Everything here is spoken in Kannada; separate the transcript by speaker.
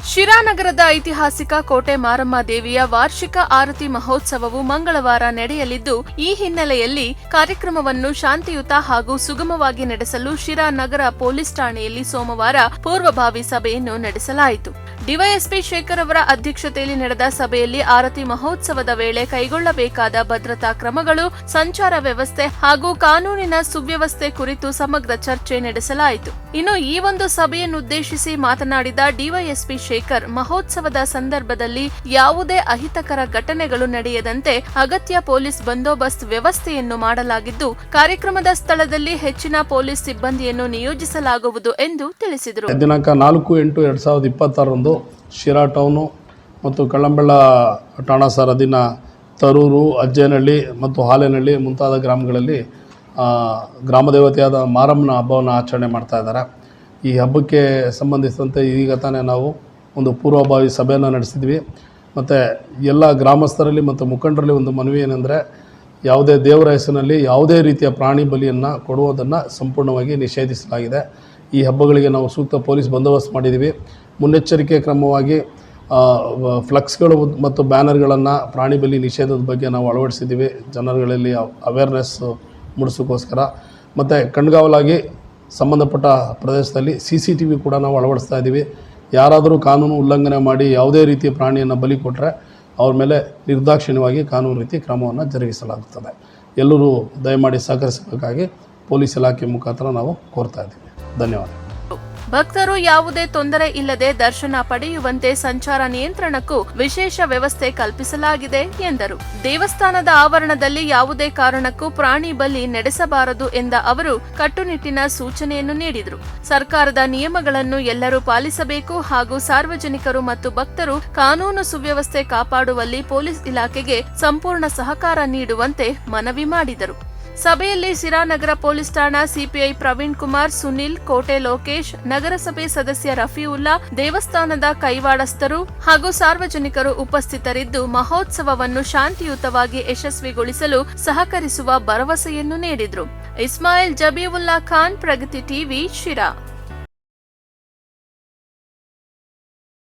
Speaker 1: ಶಿರಾನಗರದ ಐತಿಹಾಸಿಕ ಕೋಟೆ ಮಾರಮ್ಮ ದೇವಿಯ ವಾರ್ಷಿಕ ಆರತಿ ಮಹೋತ್ಸವವು ಮಂಗಳವಾರ ನಡೆಯಲಿದ್ದು, ಈ ಹಿನ್ನೆಲೆಯಲ್ಲಿ ಕಾರ್ಯಕ್ರಮವನ್ನು ಶಾಂತಿಯುತ ಹಾಗೂ ಸುಗಮವಾಗಿ ನಡೆಸಲು ಶಿರಾನಗರ ಪೊಲೀಸ್ ಠಾಣೆಯಲ್ಲಿ ಸೋಮವಾರ ಪೂರ್ವಭಾವಿ ಸಭೆಯನ್ನು ನಡೆಸಲಾಯಿತು. ಡಿವೈಎಸ್ಪಿ ಶೇಖರ್ ಅವರ ಅಧ್ಯಕ್ಷತೆಯಲ್ಲಿ ನಡೆದ ಸಭೆಯಲ್ಲಿ ಆರತಿ ಮಹೋತ್ಸವದ ವೇಳೆ ಕೈಗೊಳ್ಳಬೇಕಾದ ಭದ್ರತಾ ಕ್ರಮಗಳು, ಸಂಚಾರ ವ್ಯವಸ್ಥೆ ಹಾಗೂ ಕಾನೂನಿನ ಸುವ್ಯವಸ್ಥೆ ಕುರಿತು ಸಮಗ್ರ ಚರ್ಚೆ ನಡೆಸಲಾಯಿತು. ಇನ್ನು ಈ ಒಂದು ಸಭೆಯನ್ನುದ್ದೇಶಿಸಿ ಮಾತನಾಡಿದ ಡಿವೈಎಸ್ಪಿ ಶೇಖರ್, ಮಹೋತ್ಸವದ ಸಂದರ್ಭದಲ್ಲಿ ಯಾವುದೇ ಅಹಿತಕರ ಘಟನೆಗಳು ನಡೆಯದಂತೆ ಅಗತ್ಯ ಪೊಲೀಸ್ ಬಂದೋಬಸ್ತ್ ವ್ಯವಸ್ಥೆಯನ್ನು ಮಾಡಲಾಗಿದ್ದು, ಕಾರ್ಯಕ್ರಮದ ಸ್ಥಳದಲ್ಲಿ ಹೆಚ್ಚಿನ ಪೊಲೀಸ್ ಸಿಬ್ಬಂದಿಯನ್ನು ನಿಯೋಜಿಸಲಾಗುವುದು ಎಂದು ತಿಳಿಸಿದರು.
Speaker 2: ದಿನಾಂಕ 4/8/2026 ಶಿರಾ ಟೌನು ಮತ್ತು ಕಳ್ಳಂಬೆಳ್ಳ ಠಾಣಾ ಸರದಿನ ತರೂರು, ಅಜ್ಜೇನಹಳ್ಳಿ ಮತ್ತು ಹಾಲೇನಹಳ್ಳಿ ಮುಂತಾದ ಗ್ರಾಮಗಳಲ್ಲಿ ಗ್ರಾಮ ದೇವತೆಯಾದ ಮಾರಮ್ಮನ ಹಬ್ಬವನ್ನು ಆಚರಣೆ ಮಾಡ್ತಾ ಇದ್ದಾರೆ. ಈ ಹಬ್ಬಕ್ಕೆ ಸಂಬಂಧಿಸಿದಂತೆ ಈಗ ತಾನೇ ನಾವು ಒಂದು ಪೂರ್ವಭಾವಿ ಸಭೆಯನ್ನು ನಡೆಸಿದ್ವಿ. ಮತ್ತು ಎಲ್ಲ ಗ್ರಾಮಸ್ಥರಲ್ಲಿ ಮತ್ತು ಮುಖಂಡರಲ್ಲಿ ಒಂದು ಮನವಿ ಏನೆಂದರೆ, ಯಾವುದೇ ದೇವರ ಹೆಸರಿನಲ್ಲಿ ಯಾವುದೇ ರೀತಿಯ ಪ್ರಾಣಿ ಬಲಿಯನ್ನು ಕೊಡುವುದನ್ನು ಸಂಪೂರ್ಣವಾಗಿ ನಿಷೇಧಿಸಲಾಗಿದೆ. ಈ ಹಬ್ಬಗಳಿಗೆ ನಾವು ಸೂಕ್ತ ಪೊಲೀಸ್ ಬಂದೋಬಸ್ತ್ ಮಾಡಿದ್ದೀವಿ. ಮುನ್ನೆಚ್ಚರಿಕೆ ಕ್ರಮವಾಗಿ ಫ್ಲೆಕ್ಸ್ಗಳು ಮತ್ತು ಬ್ಯಾನರ್ಗಳನ್ನು ಪ್ರಾಣಿ ಬಲಿ ನಿಷೇಧದ ಬಗ್ಗೆ ನಾವು ಅಳವಡಿಸಿದ್ದೀವಿ, ಜನರುಗಳಲ್ಲಿ ಅವೇರ್ನೆಸ್ ಮೂಡಿಸೋಕ್ಕೋಸ್ಕರ. ಮತ್ತು ಕಣ್ಗಾವಲಾಗಿ ಸಂಬಂಧಪಟ್ಟ ಪ್ರದೇಶದಲ್ಲಿ CCTV ಕೂಡ ನಾವು ಅಳವಡಿಸ್ತಾ ಇದ್ದೀವಿ. ಯಾರಾದರೂ ಕಾನೂನು ಉಲ್ಲಂಘನೆ ಮಾಡಿ ಯಾವುದೇ ರೀತಿಯ ಪ್ರಾಣಿಯನ್ನು ಬಲಿ ಕೊಟ್ಟರೆ ಅವ್ರ ಮೇಲೆ ನಿರ್ದಾಕ್ಷಿಣ್ಯವಾಗಿ ಕಾನೂನು ರೀತಿ ಕ್ರಮವನ್ನು ಜರುಗಿಸಲಾಗುತ್ತದೆ. ಎಲ್ಲರೂ ದಯಮಾಡಿ ಸಹಕರಿಸಬೇಕಾಗಿ ಪೊಲೀಸ್ ಇಲಾಖೆ ಮುಖಾಂತರ ನಾವು ಕೋರ್ತಾ ಇದ್ದೀವಿ. ಧನ್ಯವಾದ.
Speaker 1: ಭಕ್ತರು ಯಾವುದೇ ತೊಂದರೆ ಇಲ್ಲದೆ ದರ್ಶನ ಪಡೆಯುವಂತೆ ಸಂಚಾರ ನಿಯಂತ್ರಣಕ್ಕೂ ವಿಶೇಷ ವ್ಯವಸ್ಥೆ ಕಲ್ಪಿಸಲಾಗಿದೆ ಎಂದರು. ದೇವಸ್ಥಾನದ ಆವರಣದಲ್ಲಿ ಯಾವುದೇ ಕಾರಣಕ್ಕೂ ಪ್ರಾಣಿ ಬಲಿ ನಡೆಸಬಾರದು ಎಂದ ಅವರು ಕಟ್ಟುನಿಟ್ಟಿನ ಸೂಚನೆಯನ್ನು ನೀಡಿದರು. ಸರ್ಕಾರದ ನಿಯಮಗಳನ್ನು ಎಲ್ಲರೂ ಪಾಲಿಸಬೇಕು ಹಾಗೂ ಸಾರ್ವಜನಿಕರು ಮತ್ತು ಭಕ್ತರು ಕಾನೂನು ಸುವ್ಯವಸ್ಥೆ ಕಾಪಾಡುವಲ್ಲಿ ಪೊಲೀಸ್ ಇಲಾಖೆಗೆ ಸಂಪೂರ್ಣ ಸಹಕಾರ ನೀಡುವಂತೆ ಮನವಿ ಮಾಡಿದರು. ಸಭೆಯಲ್ಲಿ ಶಿರಾನಗರ ಪೊಲೀಸ್ ಠಾಣಾ ಸಿಪಿಐ ಪ್ರವೀಣ್ ಕುಮಾರ್, ಸುನಿಲ್, ಕೋಟೆ ಲೋಕೇಶ್, ನಗರಸಭೆ ಸದಸ್ಯ ರಫೀವುಲ್ಲಾ, ದೇವಸ್ಥಾನದ ಕೈವಾಡಸ್ಥರು ಹಾಗೂ ಸಾರ್ವಜನಿಕರು ಉಪಸ್ಥಿತರಿದ್ದು ಮಹೋತ್ಸವವನ್ನು ಶಾಂತಿಯುತವಾಗಿ ಯಶಸ್ವಿಗೊಳಿಸಲು ಸಹಕರಿಸುವ ಭರವಸೆಯನ್ನು ನೀಡಿದರು. ಇಸ್ಮಾಯಿಲ್ ಜಬೀವುಲ್ಲಾ ಖಾನ್, ಪ್ರಗತಿ ಟಿವಿ, ಶಿರಾ.